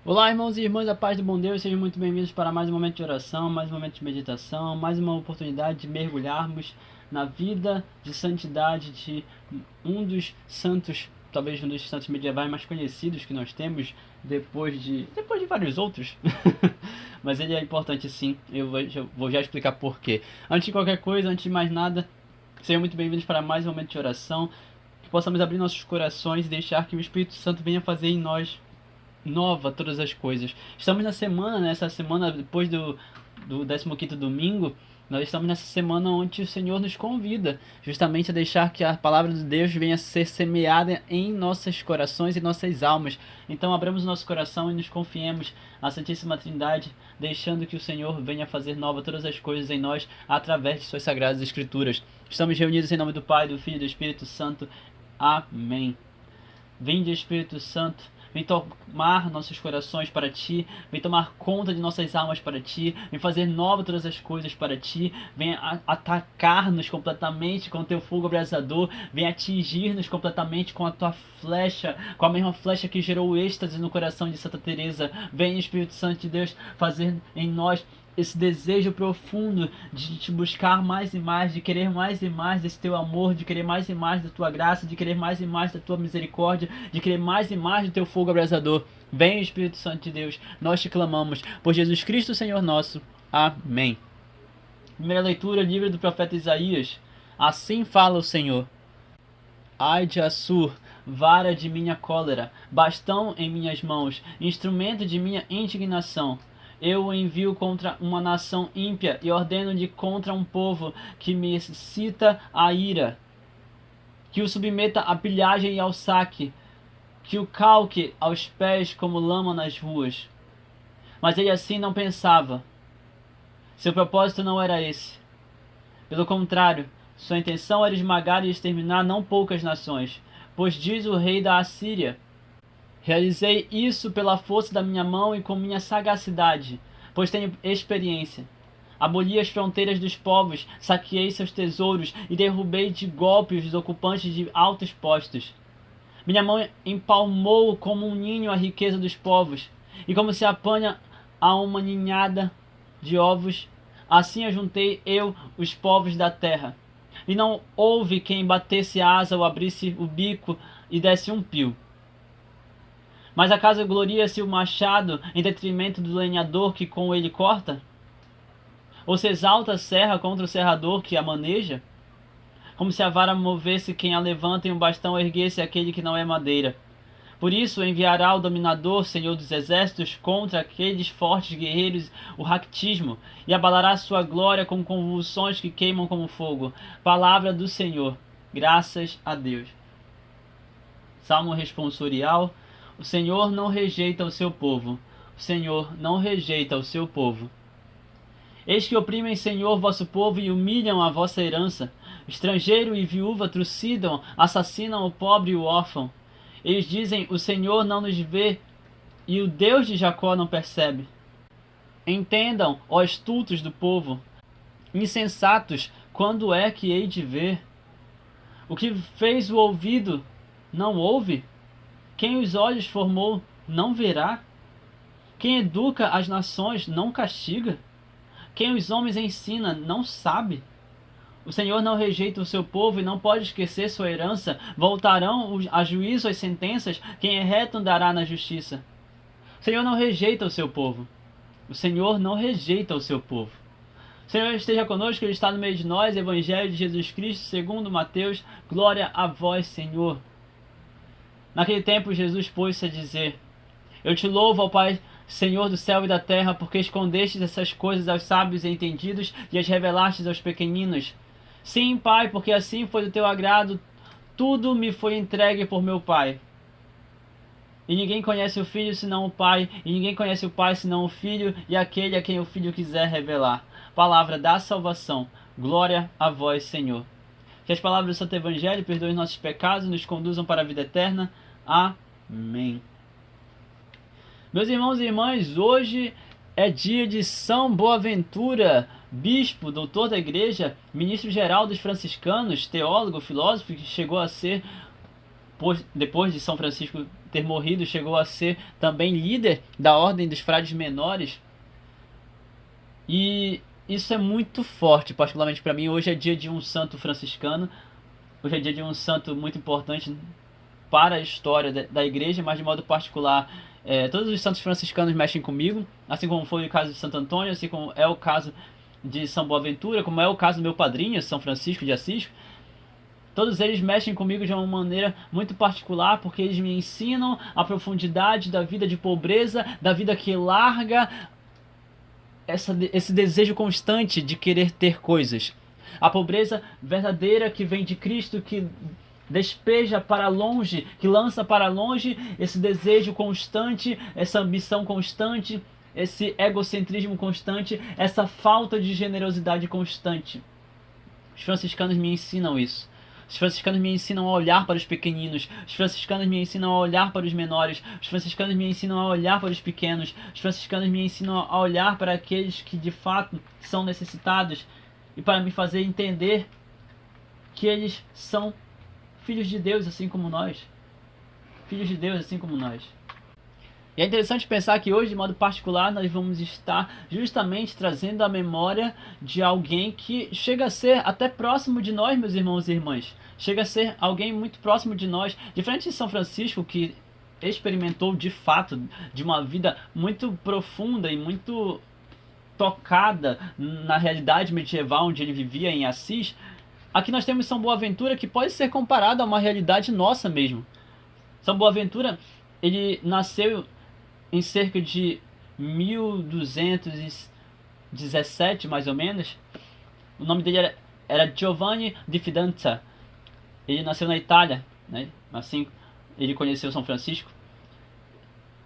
Olá, irmãos e irmãs, a paz do bom Deus, sejam muito bem-vindos para mais um momento de oração, mais um momento de meditação, mais uma oportunidade de mergulharmos na vida de santidade de um dos santos, talvez um dos santos medievais mais conhecidos que nós temos, depois de vários outros. Mas ele é importante sim, eu vou já explicar por quê. Antes de qualquer coisa, antes de mais nada, sejam muito bem-vindos para mais um momento de oração, que possamos abrir nossos corações e deixar que o Espírito Santo venha fazer em nós nova todas as coisas. Estamos na semana, nessa semana depois do 15º domingo, nós estamos nessa semana onde o Senhor nos convida justamente a deixar que a palavra de Deus venha a ser semeada em nossos corações e nossas almas. Então abramos o nosso coração e nos confiemos à Santíssima Trindade, deixando que o Senhor venha fazer nova todas as coisas em nós através de suas sagradas escrituras. Estamos reunidos em nome do Pai, do Filho e do Espírito Santo. Amém. Vinde, Espírito Santo, vem tomar nossos corações para Ti, vem tomar conta de nossas almas para Ti, vem fazer nova todas as coisas para Ti, vem atacar-nos completamente com o Teu fogo abrasador, vem atingir-nos completamente com a Tua flecha, com a mesma flecha que gerou o êxtase no coração de Santa Teresa. Vem, Espírito Santo de Deus, fazer em nós esse desejo profundo de te buscar mais e mais, de querer mais e mais desse teu amor, de querer mais e mais da tua graça, de querer mais e mais da tua misericórdia, de querer mais e mais do teu fogo abrasador. Vem, Espírito Santo de Deus, nós te clamamos, por Jesus Cristo, Senhor nosso. Amém. Primeira leitura, livro do profeta Isaías. Assim fala o Senhor: Ai de Assur, vara de minha cólera, bastão em minhas mãos, instrumento de minha indignação. Eu o envio contra uma nação ímpia e ordeno-lhe contra um povo que me excita a ira, que o submeta à pilhagem e ao saque, que o calque aos pés como lama nas ruas. Mas ele assim não pensava. Seu propósito não era esse. Pelo contrário, sua intenção era esmagar e exterminar não poucas nações, pois diz o rei da Assíria: realizei isso pela força da minha mão e com minha sagacidade, pois tenho experiência. Aboli as fronteiras dos povos, saqueei seus tesouros e derrubei de golpe os ocupantes de altos postos. Minha mão empalmou como um ninho a riqueza dos povos, e como se apanha a uma ninhada de ovos, assim ajuntei eu os povos da terra. E não houve quem batesse asa ou abrisse o bico e desse um pio. Mas acaso gloria-se o machado em detrimento do lenhador que com ele corta? Ou se exalta a serra contra o serrador que a maneja? Como se a vara movesse quem a levanta e um bastão erguesse aquele que não é madeira. Por isso enviará o dominador, Senhor dos exércitos, contra aqueles fortes guerreiros o raquitismo, e abalará sua glória com convulsões que queimam como fogo. Palavra do Senhor. Graças a Deus. Salmo responsorial. O Senhor não rejeita o seu povo. O Senhor não rejeita o seu povo. Eis que oprimem, Senhor, vosso povo e humilham a vossa herança. Estrangeiro e viúva trucidam, assassinam o pobre e o órfão. Eles dizem: o Senhor não nos vê e o Deus de Jacó não percebe. Entendam, ó estultos do povo, insensatos, quando é que hei de ver? O que fez o ouvido não ouve? Quem os olhos formou não verá? Quem educa as nações não castiga? Quem os homens ensina não sabe? O Senhor não rejeita o seu povo e não pode esquecer sua herança. Voltarão a juízo as sentenças, quem é reto andará na justiça. O Senhor não rejeita o seu povo. O Senhor não rejeita o seu povo. O Senhor esteja conosco, Ele está no meio de nós. Evangelho de Jesus Cristo, segundo Mateus. Glória a vós, Senhor. Naquele tempo Jesus pôs-se a dizer: eu te louvo, ó Pai, Senhor do céu e da terra, porque escondestes essas coisas aos sábios e entendidos e as revelastes aos pequeninos. Sim, Pai, porque assim foi do teu agrado, tudo me foi entregue por meu Pai. E ninguém conhece o Filho senão o Pai, e ninguém conhece o Pai senão o Filho e aquele a quem o Filho quiser revelar. Palavra da salvação. Glória a vós, Senhor. Que as palavras do Santo Evangelho perdoem nossos pecados e nos conduzam para a vida eterna. Amém. Meus irmãos e irmãs, hoje é dia de São Boaventura, bispo, doutor da igreja, ministro-geral dos franciscanos, teólogo, filósofo, que chegou a ser, depois de São Francisco, ter morrido, chegou a ser também líder da ordem dos frades menores. E isso é muito forte, particularmente para mim. Hoje é dia de um santo franciscano, hoje é dia de um santo muito importante para a história da igreja, mas de modo particular, todos os santos franciscanos mexem comigo, assim como foi o caso de Santo Antônio, assim como é o caso de São Boaventura, como é o caso do meu padrinho, São Francisco de Assis. Todos eles mexem comigo de uma maneira muito particular, porque eles me ensinam a profundidade da vida de pobreza, da vida que larga esse desejo constante de querer ter coisas. A pobreza verdadeira que vem de Cristo, que despeja para longe, que lança para longe esse desejo constante, essa ambição constante, esse egocentrismo constante, essa falta de generosidade constante. Os franciscanos me ensinam isso. Os franciscanos me ensinam a olhar para os pequeninos. Os franciscanos me ensinam a olhar para os menores. Os franciscanos me ensinam a olhar para os pequenos. Os franciscanos me ensinam a olhar para aqueles que de fato são necessitados e para me fazer entender que eles são filhos de Deus, assim como nós. Filhos de Deus, assim como nós. E é interessante pensar que hoje, de modo particular, nós vamos estar justamente trazendo a memória de alguém que chega a ser até próximo de nós, meus irmãos e irmãs. Chega a ser alguém muito próximo de nós. Diferente de São Francisco, que experimentou de fato de uma vida muito profunda e muito tocada na realidade medieval onde ele vivia em Assis, aqui nós temos São Boaventura, que pode ser comparado a uma realidade nossa mesmo. São Boaventura, ele nasceu em cerca de 1217, mais ou menos. O nome dele era Giovanni di Fidanza. Ele nasceu na Itália, né? Assim ele conheceu São Francisco.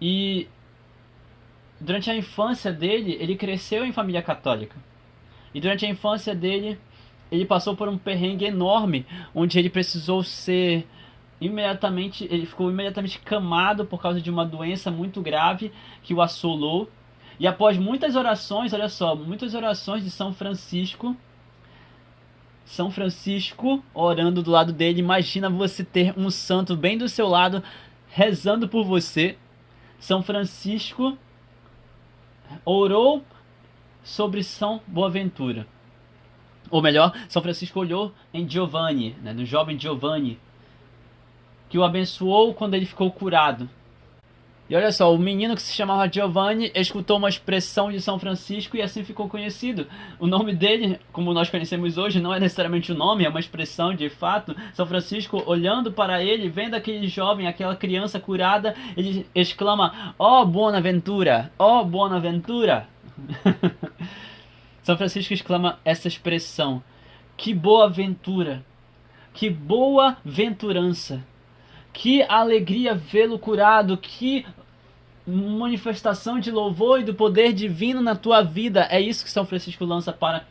E durante a infância dele, ele cresceu em família católica. E durante a infância dele, ele passou por um perrengue enorme, onde ele precisou ser ele ficou imediatamente camado por causa de uma doença muito grave que o assolou. E após muitas orações, olha só, muitas orações de São Francisco orando do lado dele. Imagina você ter um santo bem do seu lado, rezando por você. São Francisco orou sobre São Boaventura. Ou melhor, São Francisco olhou em Giovanni, né, no jovem Giovanni, que o abençoou quando ele ficou curado. E olha só, o menino que se chamava Giovanni escutou uma expressão de São Francisco e assim ficou conhecido. O nome dele, como nós conhecemos hoje, não é necessariamente o nome, é uma expressão de fato. São Francisco, olhando para ele, vendo aquele jovem, aquela criança curada, ele exclama: "Ó Boaventura! Ó Boaventura!" São Francisco exclama essa expressão: "Que boa aventura! Que boa venturança! Que alegria vê-lo curado, que manifestação de louvor e do poder divino na tua vida." É isso que São Francisco lança para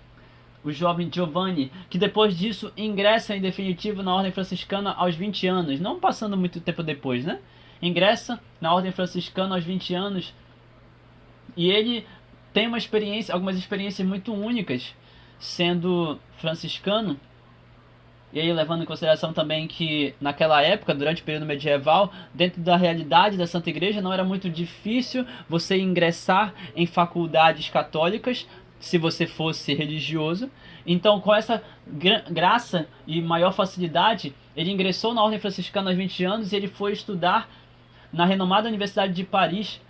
o jovem Giovanni, que depois disso ingressa em definitivo na ordem franciscana aos 20 anos, não passando muito tempo depois, né? Ingressa na ordem franciscana aos 20 anos e ele tem algumas experiências muito únicas sendo franciscano. E aí, levando em consideração também que naquela época, durante o período medieval, dentro da realidade da Santa Igreja, não era muito difícil você ingressar em faculdades católicas se você fosse religioso. Então, com essa graça e maior facilidade, ele ingressou na Ordem Franciscana aos 20 anos e ele foi estudar na renomada Universidade de Paris.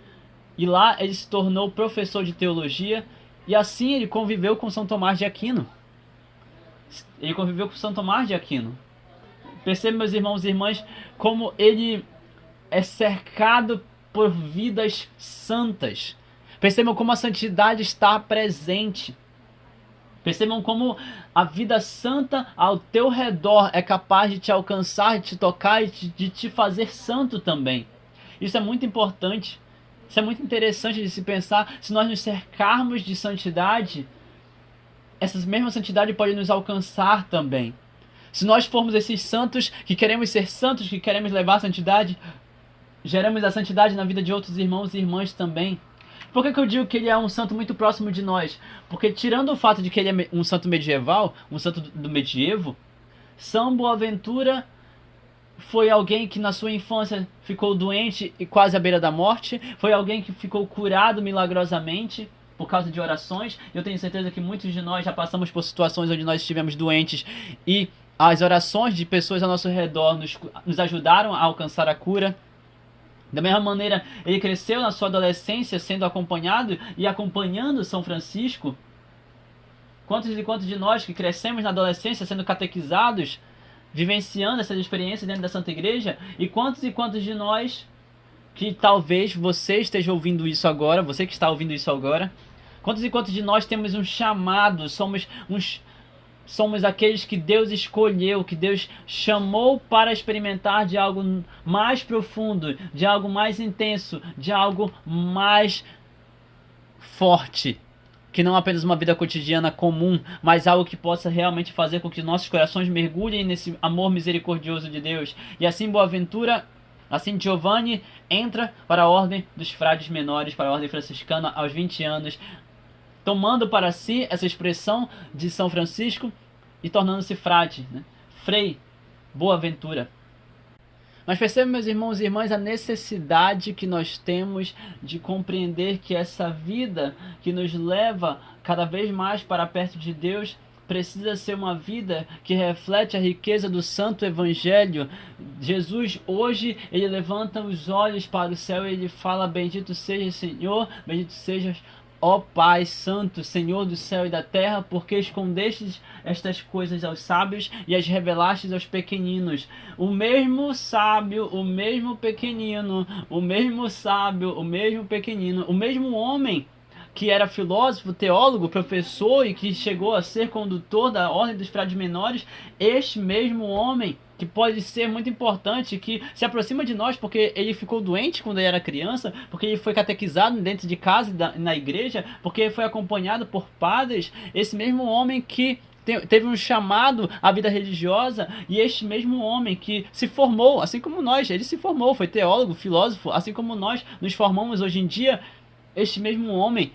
E lá ele se tornou professor de teologia e assim ele conviveu com São Tomás de Aquino. Percebe, meus irmãos e irmãs, como ele é cercado por vidas santas. Percebam como a santidade está presente. Percebam como a vida santa ao teu redor é capaz de te alcançar, de te tocar e de te fazer santo também. Isso é muito importante. Isso é muito interessante de se pensar. Se nós nos cercarmos de santidade, essa mesma santidade pode nos alcançar também. Se nós formos esses santos que queremos ser santos, que queremos levar a santidade, geramos a santidade na vida de outros irmãos e irmãs também. Por que eu digo que ele é um santo muito próximo de nós? Porque tirando o fato de que ele é um santo medieval, um santo do medievo, São Boaventura foi alguém que na sua infância ficou doente e quase à beira da morte, foi alguém que ficou curado milagrosamente por causa de orações. Eu tenho certeza que muitos de nós já passamos por situações onde nós estivemos doentes e as orações de pessoas ao nosso redor nos ajudaram a alcançar a cura. Da mesma maneira, ele cresceu na sua adolescência sendo acompanhado e acompanhando São Francisco. Quantos e quantos de nós que crescemos na adolescência sendo catequizados, vivenciando essas experiências dentro da Santa Igreja? E quantos de nós que talvez você esteja ouvindo isso agora, você que está ouvindo isso agora, quantos e quantos de nós temos um chamado, somos aqueles que Deus escolheu, que Deus chamou para experimentar de algo mais profundo, de algo mais intenso, de algo mais forte, que não apenas uma vida cotidiana comum, mas algo que possa realmente fazer com que nossos corações mergulhem nesse amor misericordioso de Deus. E assim Boaventura, assim Giovanni entra para a ordem dos frades menores, para a ordem franciscana aos 20 anos, tomando para si essa expressão de São Francisco e tornando-se frade, né? Frei Boaventura. Mas percebam, meus irmãos e irmãs, a necessidade que nós temos de compreender que essa vida que nos leva cada vez mais para perto de Deus precisa ser uma vida que reflete a riqueza do Santo Evangelho. Jesus hoje, ele levanta os olhos para o céu e ele fala: bendito seja Senhor, bendito seja ó Pai Santo, Senhor do céu e da terra, porque escondestes estas coisas aos sábios e as revelastes aos pequeninos. O mesmo sábio, o mesmo pequenino, o mesmo sábio, o mesmo pequenino, o mesmo homem que era filósofo, teólogo, professor e que chegou a ser condutor da Ordem dos Frades Menores, este mesmo homem que pode ser muito importante, que se aproxima de nós porque ele ficou doente quando ele era criança, porque ele foi catequizado dentro de casa e na igreja, porque ele foi acompanhado por padres, esse mesmo homem que teve um chamado à vida religiosa, e este mesmo homem que se formou, assim como nós, ele se formou, foi teólogo, filósofo, assim como nós nos formamos hoje em dia. Este mesmo homem,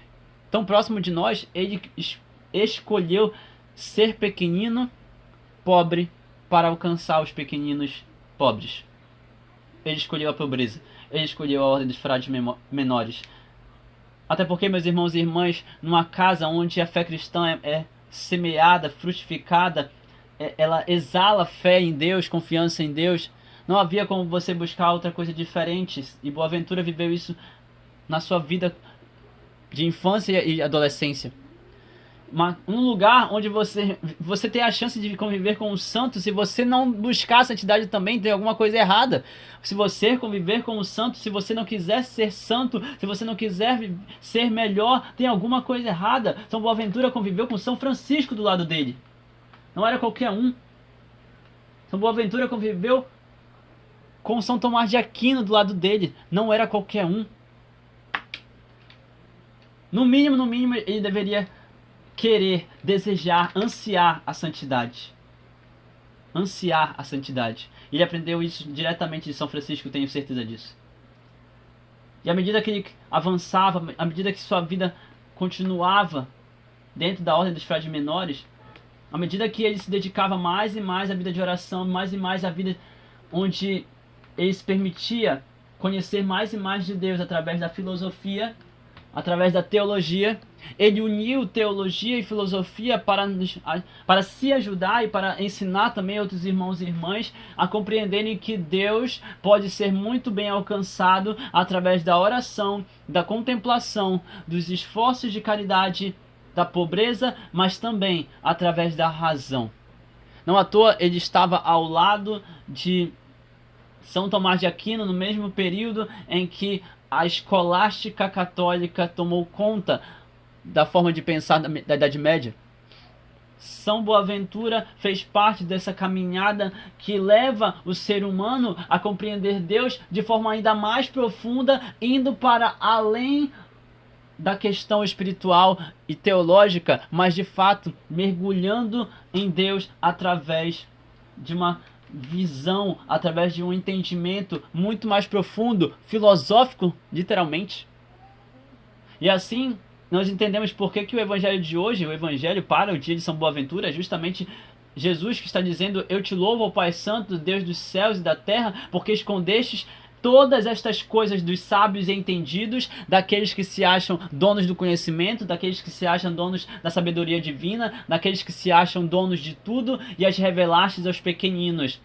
tão próximo de nós, ele escolheu ser pequenino, pobre, para alcançar os pequeninos pobres. Ele escolheu a pobreza. Ele escolheu a ordem dos frades menores. Até porque, meus irmãos e irmãs, numa casa onde a fé cristã é semeada, frutificada, ela exala fé em Deus, confiança em Deus, não havia como você buscar outra coisa diferente. E Boaventura viveu isso na sua vida de infância e adolescência. Um lugar onde você tem a chance de conviver com o santo. Se você não buscar a santidade também, tem alguma coisa errada. Se você conviver com o santo, se você não quiser ser santo, se você não quiser ser melhor, tem alguma coisa errada. São Boaventura conviveu com São Francisco do lado dele. Não era qualquer um. São Boaventura conviveu com São Tomás de Aquino do lado dele. Não era qualquer um. No mínimo, ele deveria querer, desejar, ansiar a santidade. Ansiar a santidade. Ele aprendeu isso diretamente de São Francisco, tenho certeza disso. E à medida que ele avançava, à medida que sua vida continuava dentro da ordem dos frades menores, à medida que ele se dedicava mais e mais à vida de oração, mais e mais à vida onde ele se permitia conhecer mais e mais de Deus através da filosofia, através da teologia, ele uniu teologia e filosofia para se ajudar e para ensinar também outros irmãos e irmãs a compreenderem que Deus pode ser muito bem alcançado através da oração, da contemplação, dos esforços de caridade, da pobreza, mas também através da razão. Não à toa ele estava ao lado de São Tomás de Aquino no mesmo período em que a escolástica católica tomou conta da forma de pensar da Idade Média. São Boaventura fez parte dessa caminhada que leva o ser humano a compreender Deus de forma ainda mais profunda, indo para além da questão espiritual e teológica, mas de fato mergulhando em Deus através de uma visão, através de um entendimento muito mais profundo, filosófico, literalmente. E assim nós entendemos por que o evangelho de hoje, o evangelho para o dia de São Boaventura, é justamente Jesus que está dizendo: eu te louvo, ó Pai Santo, Deus dos céus e da terra, porque escondestes todas estas coisas dos sábios e entendidos, daqueles que se acham donos do conhecimento, daqueles que se acham donos da sabedoria divina, daqueles que se acham donos de tudo, e as revelastes aos pequeninos.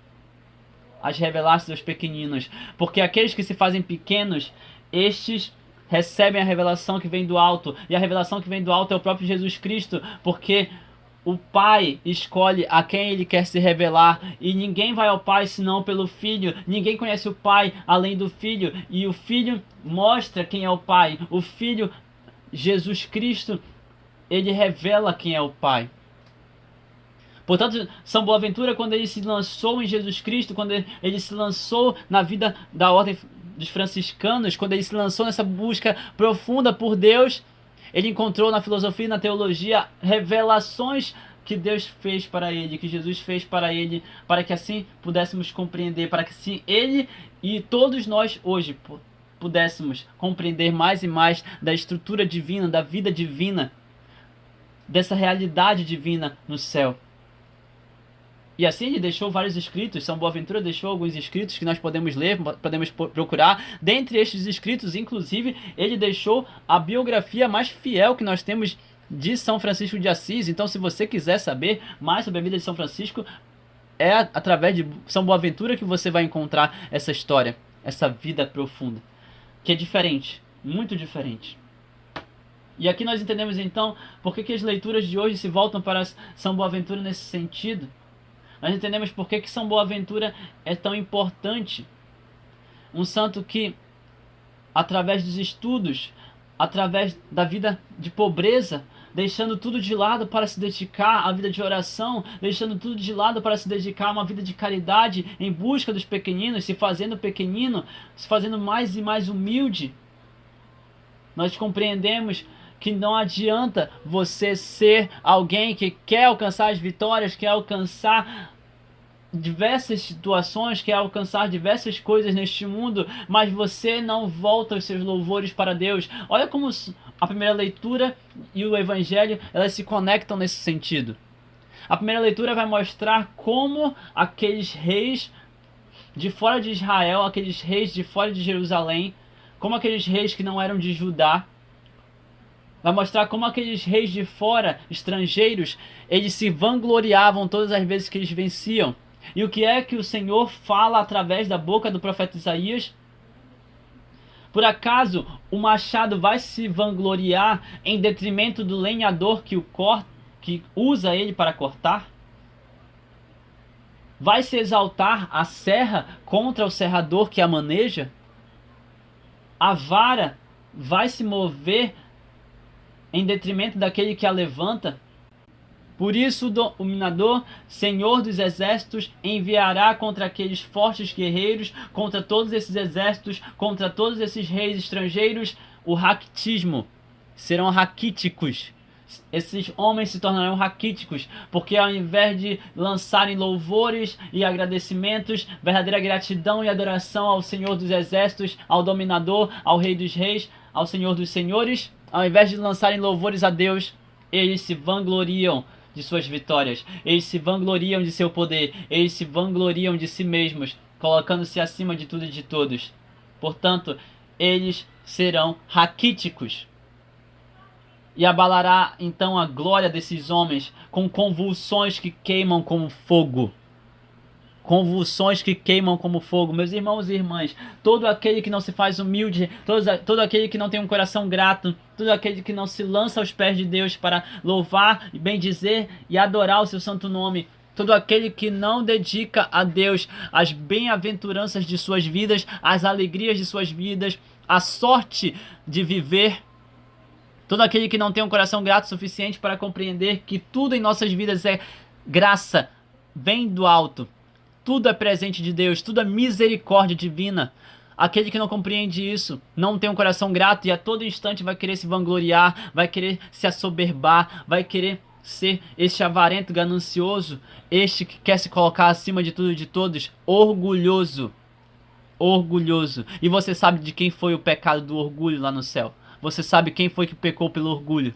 As revelastes aos pequeninos. Porque aqueles que se fazem pequenos, estes recebem a revelação que vem do alto. E a revelação que vem do alto é o próprio Jesus Cristo, porque o Pai escolhe a quem Ele quer se revelar, e ninguém vai ao Pai senão pelo Filho. Ninguém conhece o Pai além do Filho, e o Filho mostra quem é o Pai. O Filho, Jesus Cristo, Ele revela quem é o Pai. Portanto, São Boaventura, quando ele se lançou em Jesus Cristo, quando ele se lançou na vida da ordem dos franciscanos, quando ele se lançou nessa busca profunda por Deus, ele encontrou na filosofia e na teologia revelações que Deus fez para ele, que Jesus fez para ele, para que assim pudéssemos compreender, para que assim ele e todos nós hoje pudéssemos compreender mais e mais da estrutura divina, da vida divina, dessa realidade divina no céu. E assim ele deixou vários escritos. São Boaventura deixou alguns escritos que nós podemos ler, podemos procurar. Dentre estes escritos, inclusive, ele deixou a biografia mais fiel que nós temos de São Francisco de Assis. Então, se você quiser saber mais sobre a vida de São Francisco, é através de São Boaventura que você vai encontrar essa história, essa vida profunda, que é diferente, muito diferente. E aqui nós entendemos então por que as leituras de hoje se voltam para São Boaventura nesse sentido. Nós entendemos por que São Boaventura é tão importante. Um santo que, através dos estudos, através da vida de pobreza, deixando tudo de lado para se dedicar à vida de oração, deixando tudo de lado para se dedicar a uma vida de caridade, em busca dos pequeninos, se fazendo pequenino, se fazendo mais e mais humilde. Nós compreendemos que não adianta você ser alguém que quer alcançar as vitórias, quer alcançar diversas situações, quer alcançar diversas coisas neste mundo, mas você não volta os seus louvores para Deus. Olha como a primeira leitura e o Evangelho, elas se conectam nesse sentido. A primeira leitura vai mostrar como aqueles reis de fora de Israel, aqueles reis de fora de Jerusalém, como aqueles reis que não eram de Judá, vai mostrar como aqueles reis de fora, estrangeiros, eles se vangloriavam todas as vezes que eles venciam. E o que é que o Senhor fala através da boca do profeta Isaías? Por acaso o machado vai se vangloriar em detrimento do lenhador que usa ele para cortar? Vai se exaltar a serra contra o serrador que a maneja? A vara vai se mover em detrimento daquele que a levanta? Por isso o dominador, Senhor dos exércitos, enviará contra aqueles fortes guerreiros, contra todos esses exércitos, contra todos esses reis estrangeiros, o raquitismo. Serão raquíticos. Esses homens se tornarão raquíticos, porque ao invés de lançarem louvores e agradecimentos, verdadeira gratidão e adoração ao Senhor dos exércitos, ao dominador, ao Rei dos reis, ao Senhor dos senhores, ao invés de lançarem louvores a Deus, eles se vangloriam de suas vitórias, eles se vangloriam de seu poder, eles se vangloriam de si mesmos, colocando-se acima de tudo e de todos. Portanto, eles serão raquíticos. E abalará então a glória desses homens com convulsões que queimam como fogo. Convulsões que queimam como fogo. Meus irmãos e irmãs, todo aquele que não se faz humilde, todo aquele que não tem um coração grato, todo aquele que não se lança aos pés de Deus para louvar, bendizer e adorar o seu santo nome, todo aquele que não dedica a Deus as bem-aventuranças de suas vidas, as alegrias de suas vidas, a sorte de viver, todo aquele que não tem um coração grato o suficiente para compreender que tudo em nossas vidas é graça, vem do alto. Tudo é presente de Deus, tudo é misericórdia divina. Aquele que não compreende isso, não tem um coração grato e a todo instante vai querer se vangloriar, vai querer se assoberbar, vai querer ser este avarento ganancioso, este que quer se colocar acima de tudo e de todos, orgulhoso. Orgulhoso. E você sabe de quem foi o pecado do orgulho lá no céu? Você sabe quem foi que pecou pelo orgulho?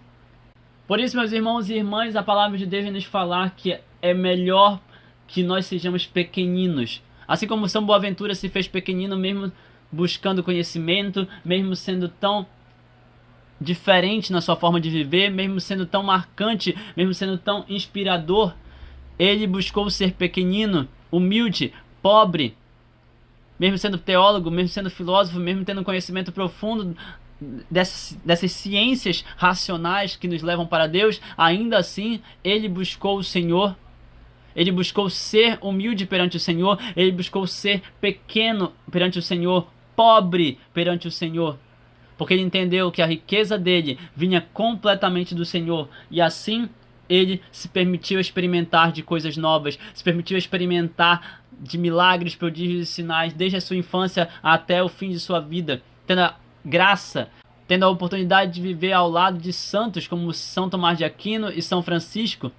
Por isso, meus irmãos e irmãs, a palavra de Deus vem nos falar que é melhor que nós sejamos pequeninos. Assim como São Boaventura se fez pequenino, mesmo buscando conhecimento, mesmo sendo tão diferente na sua forma de viver, mesmo sendo tão marcante, mesmo sendo tão inspirador, ele buscou ser pequenino, humilde, pobre, mesmo sendo teólogo, mesmo sendo filósofo, mesmo tendo conhecimento profundo dessas ciências racionais que nos levam para Deus, ainda assim ele buscou o Senhor. Ele buscou ser humilde perante o Senhor, ele buscou ser pequeno perante o Senhor, pobre perante o Senhor, porque ele entendeu que a riqueza dele vinha completamente do Senhor, e assim ele se permitiu experimentar de coisas novas, se permitiu experimentar de milagres, prodígios e sinais, desde a sua infância até o fim de sua vida, tendo a graça, tendo a oportunidade de viver ao lado de santos como São Tomás de Aquino e São Francisco.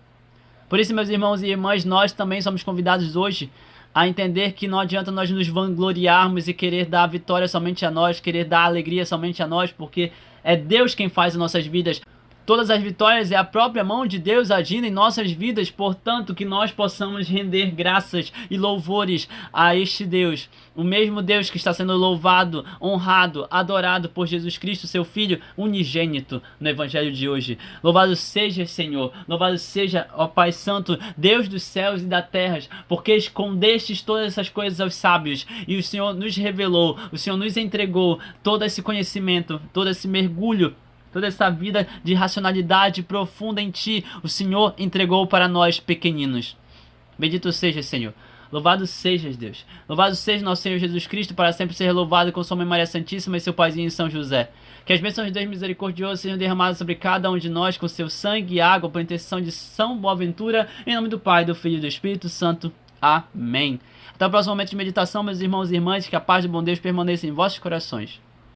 Por isso, meus irmãos e irmãs, nós também somos convidados hoje a entender que não adianta nós nos vangloriarmos e querer dar a vitória somente a nós, querer dar a alegria somente a nós, porque é Deus quem faz as nossas vidas. Todas as vitórias é a própria mão de Deus agindo em nossas vidas, portanto que nós possamos render graças e louvores a este Deus, o mesmo Deus que está sendo louvado, honrado, adorado por Jesus Cristo, seu Filho unigênito no Evangelho de hoje. Louvado seja, Senhor, louvado seja, ó Pai Santo, Deus dos céus e da terra, porque escondestes todas essas coisas aos sábios, e o Senhor nos revelou, o Senhor nos entregou todo esse conhecimento, todo esse mergulho, toda essa vida de racionalidade profunda em Ti, o Senhor entregou para nós pequeninos. Bendito seja, Senhor. Louvado sejas, Deus. Louvado seja nosso Senhor Jesus Cristo, para sempre ser louvado com sua Mãe Maria Santíssima e seu Paizinho São José. Que as bênçãos de Deus misericordioso sejam derramadas sobre cada um de nós com seu sangue e água, por intercessão de São Boaventura, em nome do Pai, do Filho e do Espírito Santo. Amém. Até o próximo momento de meditação, meus irmãos e irmãs, que a paz do bom Deus permaneça em vossos corações.